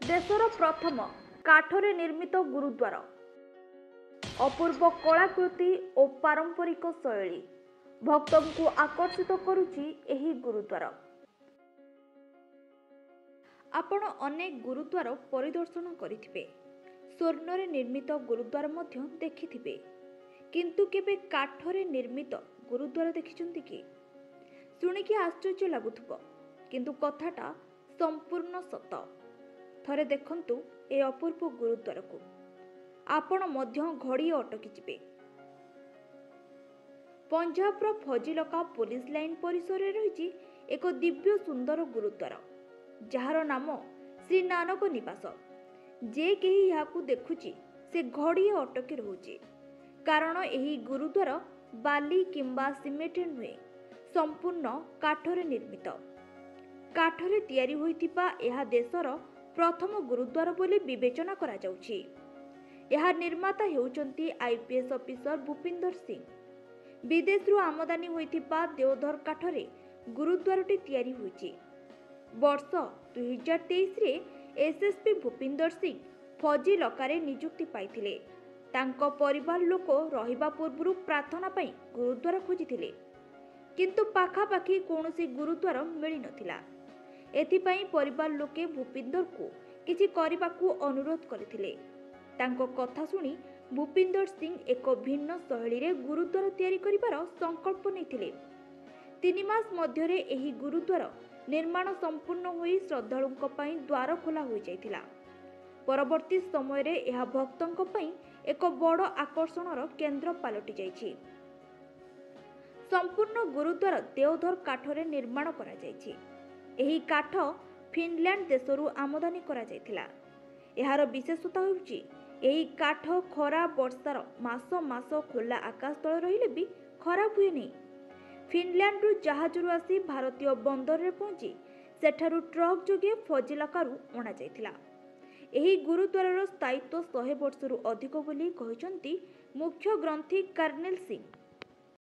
देशर प्रथम काठरे निर्मित गुरुद्वार अपूर्व कलाकृति और पारंपरिक शैली भक्तों को आकर्षित करुछि एही गुरुद्वार। आपण अनेक गुरुद्वार परिदर्शन करिथिबे, स्वर्णरे निर्मित गुरुद्वार मध्य देखिथिबे, किंतु केबे काठरे निर्मित गुरुद्वार देखिछन्ति कि? शुणिकी आश्चर्य लागुथबो, किंतु कथाटा संपूर्ण सत। थरे देखंतु ए अपूर्व गुरुद्वार को आपण मध्य घड़ी अटकी जिबे। पंजाबर फजिलका पुलिस लाइन परिसर रही एक दिव्य सुंदर गुरुद्वार जार नाम श्री नानक निवास। जे केही याकू देखुची से घड़ी अटकी रहुची, कारण एही गुरुद्वार बाली किंबा सिमेंट नुहे, संपूर्ण काठरे निर्मित। काठरे तैयारी होइतिबा एहा देशर प्रथम गुरुद्वार बोली विवेचना करा जाउछि। एहा निर्माता हेउचंती आईपीएस ऑफिसर भूपिंदर सिंह। विदेशरू आमदानी होइतिबा देवधर काठरे गुरुद्वारटी तैयारी होइछि। वर्ष 2023 रे एसएसपी भूपिंदर सिंह फौजी लकारे नियुक्ति पाइथिले। तांको परिवार लोक रहिबा पूर्वरु प्रार्थना पई गुरुद्वार खोजिथिले, किंतु पाखापाखी कौनसी गुरुद्वार मिली नथिला। एथिपाई परिवार लोके भूपिंदर को किछि करिबाकू अनुरोध करथिले। तांको कथा सुनी भूपिंदर सिंह एक भिन्न शैली रे गुरुद्वार तैयारी करिबार संकल्प नैथिले। 3 मास मध्यरे एही गुरुद्वार निर्माण संपूर्ण होई श्रद्धालुंक पई द्वार खोला होई जाइतिला। परवर्ती समय रे एहा भक्तंक पई एक बड़ आकर्षणर केंद्र पालटि जाइछि। संपूर्ण गुरुद्वार देवधर काठरे निर्माण करा जाइछि। एही काठ फिनलैंड देशरू आमदानी करा जाइतिला। एहार विशेषता होउछि एही काठ खरा वर्षार मास मास खोला आकाश तळे रहिले भी खराब हुए नहीं। फिनलैंड रु जहाजरू आसी भारतीय बंदर रे पहुंची सेठारू ट्रक जोगे फजिलाकारु अणा जाइतिला। एही गुरुद्वारर स्थायित्व 100 वर्षरू अधिक बोली कहिसंती मुख्य ग्रंथी कर्नेल सिंह।